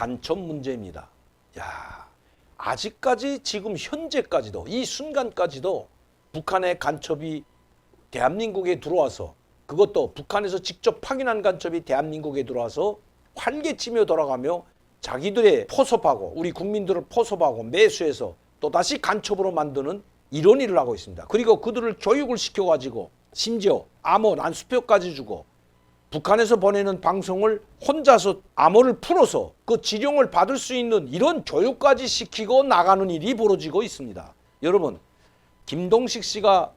간첩 문제입니다. 야, 아직까지 지금 현재까지도 이 순간까지도 북한의 간첩이 대한민국에 들어와서 그것도 북한에서 직접 확인한 간첩이 대한민국에 들어와서 활개치며 돌아가며 자기들의 포섭하고 우리 국민들을 포섭하고 매수해서 또다시 간첩으로 만드는 이런 일을 하고 있습니다. 그리고 그들을 교육을 시켜가지고 심지어 암호 난수표까지 주고 북한에서 보내는 방송을 혼자서 암호를 풀어서 그 지령을 받을 수 있는 이런 교육까지 시키고 나가는 일이 벌어지고 있습니다. 여러분, 김동식 씨가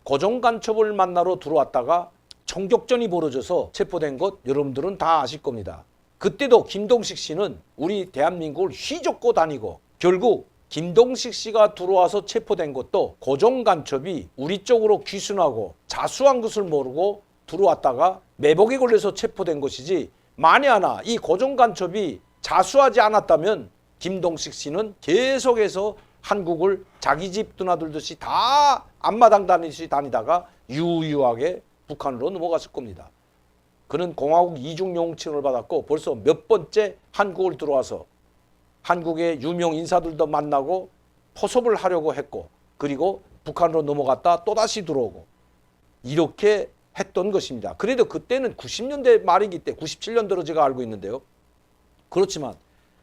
고정간첩을 만나러 들어왔다가 총격전이 벌어져서 체포된 것 여러분들은 다 아실 겁니다. 그때도 김동식 씨는 우리 대한민국을 휘젓고 다니고 결국 김동식 씨가 들어와서 체포된 것도 고정간첩이 우리 쪽으로 귀순하고 자수한 것을 모르고 들어왔다가 매복에 걸려서 체포된 것이지, 만에 하나 이 고정간첩이 자수하지 않았다면 김동식 씨는 계속해서 한국을 자기 집 드나들듯이 다 앞마당 다니듯이 다니다가 유유하게 북한으로 넘어갔을 겁니다. 그는 공화국 이중용칭을 받았고 벌써 몇 번째 한국을 들어와서 한국의 유명 인사들도 만나고 포섭을 하려고 했고, 그리고 북한으로 넘어갔다 또다시 들어오고 이렇게 했던 것입니다. 그래도 그때는 90년대 말이기 때문에 97년도로 제가 알고 있는데요. 그렇지만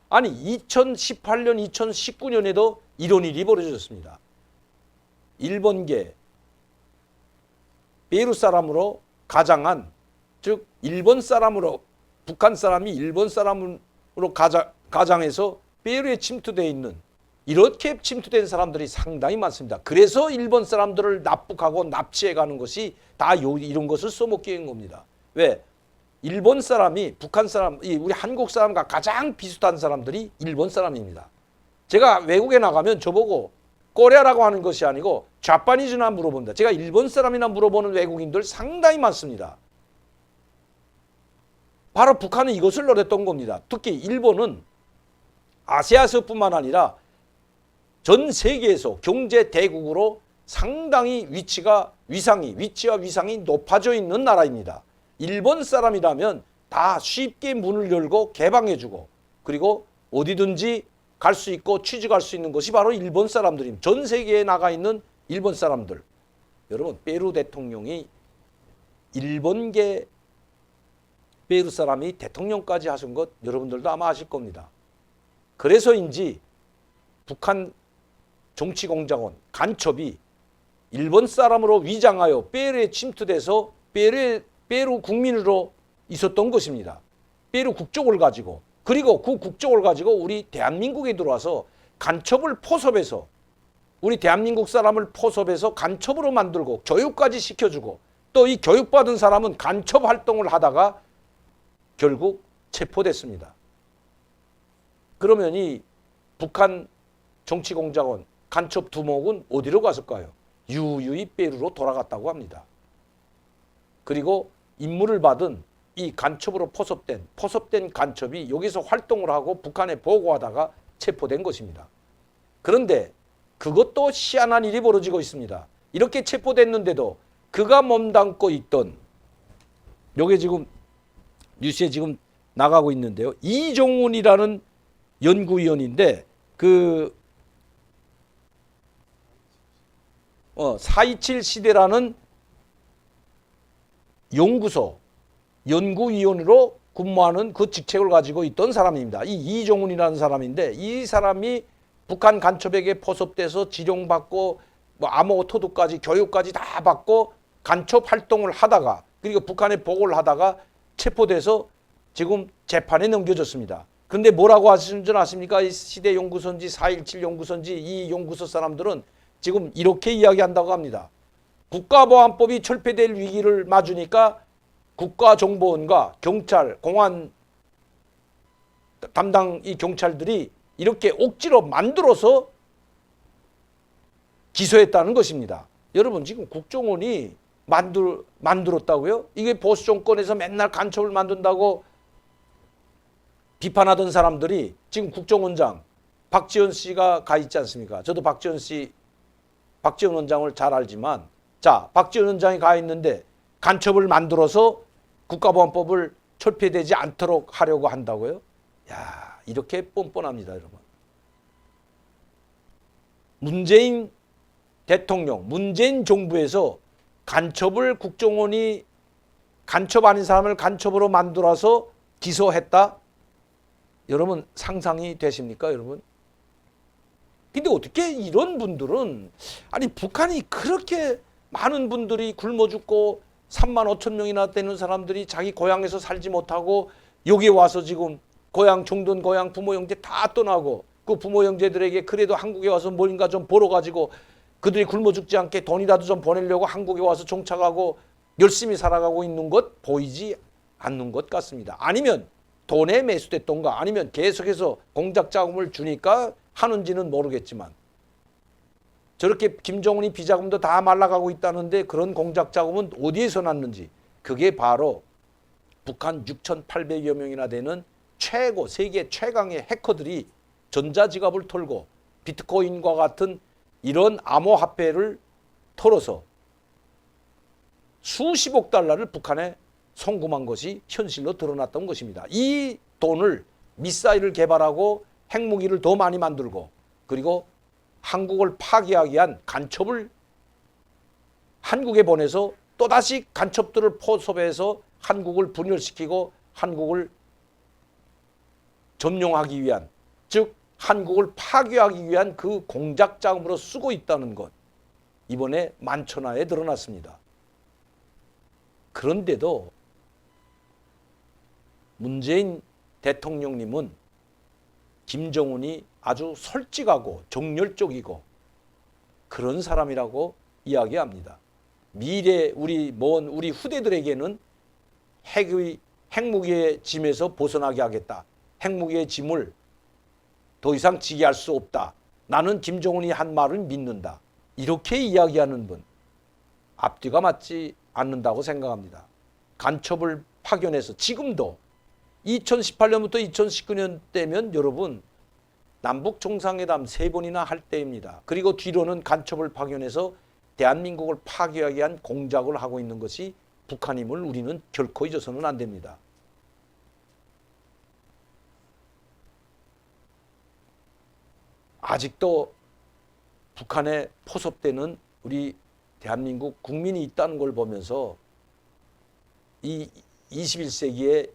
아니 2018년 2019년에도 이런 일이 벌어졌습니다. 일본계 베이루 사람으로 가장한, 즉 일본 사람으로, 북한 사람이 일본 사람으로 가장해서 베이루에 침투되어 있는, 이렇게 침투된 사람들이 상당히 많습니다. 그래서 일본 사람들을 납북하고 납치해 가는 것이 다 이런 것을 써먹게 한 겁니다. 왜? 일본 사람이 북한 사람, 우리 한국 사람과 가장 비슷한 사람들이 일본 사람입니다. 제가 외국에 나가면 저보고 코리아라고 하는 것이 아니고 자파니즈나 물어본다. 제가 일본 사람이나 물어보는 외국인들 상당히 많습니다. 바로 북한은 이것을 노렸던 겁니다. 특히 일본은 아시아에서뿐만 아니라 전 세계에서 경제 대국으로 상당히 위치와 위상이 높아져 있는 나라입니다. 일본 사람이라면 다 쉽게 문을 열고 개방해주고 그리고 어디든지 갈 수 있고 취직할 수 있는 것이 바로 일본 사람들입니다. 전 세계에 나가 있는 일본 사람들. 여러분, 페루 대통령이 일본계 페루 사람이 대통령까지 하신 것 여러분들도 아마 아실 겁니다. 그래서인지 북한 정치공작원 간첩이 일본 사람으로 위장하여 페루에 침투돼서 페루 국민으로 있었던 것입니다. 페루 국적을 가지고, 그리고 그 국적을 가지고 우리 대한민국에 들어와서 간첩을 포섭해서 우리 대한민국 사람을 포섭해서 간첩으로 만들고 교육까지 시켜주고, 또 이 교육받은 사람은 간첩 활동을 하다가 결국 체포됐습니다. 그러면 이 북한 정치공작원 간첩 두목은 어디로 갔을까요? 유유히 페루로 돌아갔다고 합니다. 그리고 임무를 받은 이 간첩으로 포섭된 간첩이 여기서 활동을 하고 북한에 보고하다가 체포된 것입니다. 그런데 그것도 희한한 일이 벌어지고 있습니다. 이렇게 체포됐는데도 그가 몸담고 있던, 요게 지금 뉴스에 지금 나가고 있는데요. 이종훈이라는 연구위원인데 4.27 시대라는 연구위원으로 근무하는 그 직책을 가지고 있던 사람입니다. 이 이종훈이라는 사람인데, 이 사람이 북한 간첩에게 포섭돼서 지령받고 암호 토두까지 교육까지 다 받고 간첩 활동을 하다가, 그리고 북한에 보고를 하다가 체포돼서 지금 재판에 넘겨졌습니다. 근데 뭐라고 하시는 줄 아십니까? 이 시대 연구소인지 4.17 연구소인지 이 연구소 사람들은 지금 이렇게 이야기한다고 합니다. 국가보안법이 철폐될 위기를 맞으니까 국가정보원과 경찰, 공안 담당 이 경찰들이 이렇게 억지로 만들어서 기소했다는 것입니다. 여러분, 지금 국정원이 만들었다고요? 이게 보수 정권에서 맨날 간첩을 만든다고 비판하던 사람들이 지금 국정원장 박지원 씨가 가 있지 않습니까? 저도 박지원 원장을 잘 알지만, 자, 박지원 원장이 가 있는데 간첩을 만들어서 국가보안법을 철폐되지 않도록 하려고 한다고요? 야, 이렇게 뻔뻔합니다, 여러분. 문재인 대통령, 문재인 정부에서 간첩을 국정원이 간첩 아닌 사람을 간첩으로 만들어서 기소했다? 여러분 상상이 되십니까, 여러분? 근데 어떻게 이런 분들은, 아니 북한이 그렇게 많은 분들이 굶어 죽고 3만 5천 명이나 되는 사람들이 자기 고향에서 살지 못하고 여기에 와서 지금 고향, 정든 고향 부모 형제 다 떠나고 그 부모 형제들에게 그래도 한국에 와서 뭔가 좀 벌어가지고 그들이 굶어 죽지 않게 돈이라도 좀 보내려고 한국에 와서 정착하고 열심히 살아가고 있는 것 보이지 않는 것 같습니다. 아니면 돈에 매수됐던가, 아니면 계속해서 공작 자금을 주니까 하는지는 모르겠지만, 저렇게 김정은이 비자금도 다 말라가고 있다는데 그런 공작 자금은 어디에서 났는지, 그게 바로 북한 6,800여 명이나 되는 최고, 세계 최강의 해커들이 전자지갑을 털고 비트코인과 같은 이런 암호화폐를 털어서 수십억 달러를 북한에 송금한 것이 현실로 드러났던 것입니다. 이 돈을 미사일을 개발하고 핵무기를 더 많이 만들고, 그리고 한국을 파괴하기 위한 간첩을 한국에 보내서 또다시 간첩들을 포섭해서 한국을 분열시키고 한국을 점령하기 위한, 즉 한국을 파괴하기 위한 그 공작 자금으로 쓰고 있다는 것, 이번에 만천하에 드러났습니다. 그런데도 문재인 대통령님은 김정은이 아주 솔직하고 정열적이고 그런 사람이라고 이야기합니다. 미래 우리 후대들에게는 핵무기의 짐에서 벗어나게 하겠다. 핵무기의 짐을 더 이상 지게 할 수 없다. 나는 김정은이 한 말을 믿는다. 이렇게 이야기하는 분, 앞뒤가 맞지 않는다고 생각합니다. 간첩을 파견해서 지금도 2018년부터 2019년 때면 여러분 남북 정상회담 3번이나 할 때입니다. 그리고 뒤로는 간첩을 파견해서 대한민국을 파괴하기 위한 공작을 하고 있는 것이 북한임을 우리는 결코 잊어서는 안 됩니다. 아직도 북한에 포섭되는 우리 대한민국 국민이 있다는 걸 보면서 이 21세기에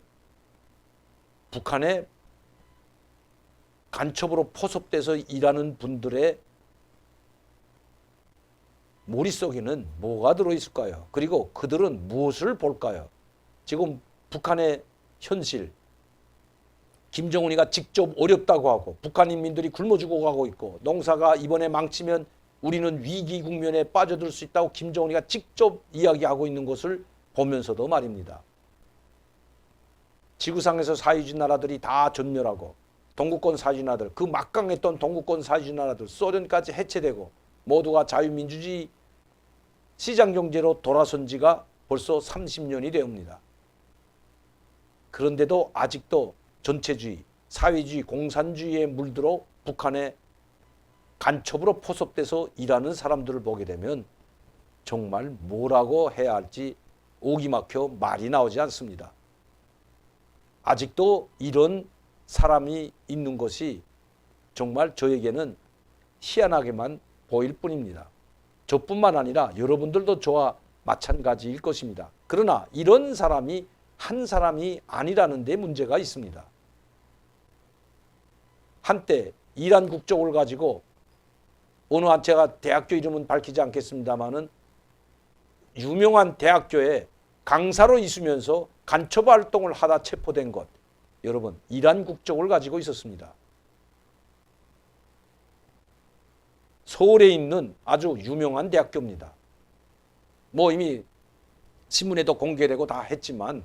북한에 간첩으로 포섭돼서 일하는 분들의 머릿속에는 뭐가 들어있을까요? 그리고 그들은 무엇을 볼까요? 지금 북한의 현실, 김정은이가 직접 어렵다고 하고 북한 인민들이 굶어 죽어가고 있고 농사가 이번에 망치면 우리는 위기 국면에 빠져들 수 있다고 김정은이가 직접 이야기하고 있는 것을 보면서도 말입니다. 지구상에서 사회주의 나라들이 다 전멸하고 동구권 사회주의 나라들, 그 막강했던 동구권 사회주의 나라들, 소련까지 해체되고 모두가 자유민주주의 시장경제로 돌아선 지가 벌써 30년이 되옵니다. 그런데도 아직도 전체주의, 사회주의, 공산주의에 물들어 북한에 간첩으로 포섭돼서 일하는 사람들을 보게 되면 정말 뭐라고 해야 할지 오기 막혀 말이 나오지 않습니다. 아직도 이런 사람이 있는 것이 정말 저에게는 희한하게만 보일 뿐입니다. 저뿐만 아니라 여러분들도 저와 마찬가지일 것입니다. 그러나 이런 사람이 한 사람이 아니라는 데 문제가 있습니다. 한때 이란 국적을 가지고 어느 한, 제가 대학교 이름은 밝히지 않겠습니다마는 유명한 대학교에 강사로 있으면서 간첩 활동을 하다 체포된 것, 여러분 이란 국적을 가지고 있었습니다. 서울에 있는 아주 유명한 대학교입니다. 뭐 이미 신문에도 공개되고 다 했지만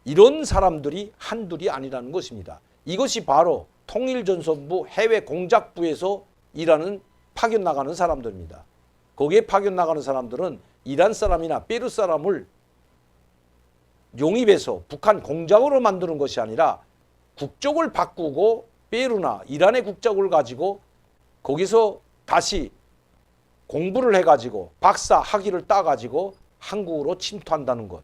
이런 사람들이 한둘이 아니라는 것입니다. 이것이 바로 통일전선부 해외공작부에서 일하는 파견 나가는 사람들입니다. 거기에 파견 나가는 사람들은 이란 사람이나 페루 사람을 용입해서 북한 공작으로 만드는 것이 아니라 국적을 바꾸고 페루나 이란의 국적을 가지고 거기서 다시 공부를 해가지고 박사 학위를 따가지고 한국으로 침투한다는 것,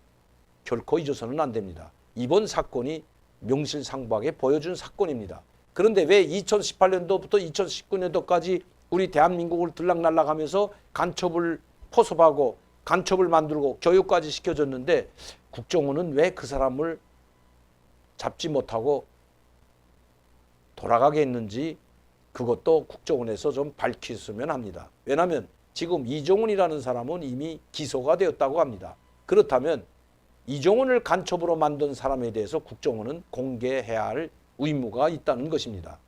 결코 잊어서는 안 됩니다. 이번 사건이 명실상부하게 보여준 사건입니다. 그런데 왜 2018년도부터 2019년도까지 우리 대한민국을 들락날락하면서 간첩을 포섭하고 간첩을 만들고 교육까지 시켜줬는데 국정원은 왜 그 사람을 잡지 못하고 돌아가게 했는지 그것도 국정원에서 좀 밝혔으면 합니다. 왜냐하면 지금 이종훈이라는 사람은 이미 기소가 되었다고 합니다. 그렇다면 이종훈을 간첩으로 만든 사람에 대해서 국정원은 공개해야 할 의무가 있다는 것입니다.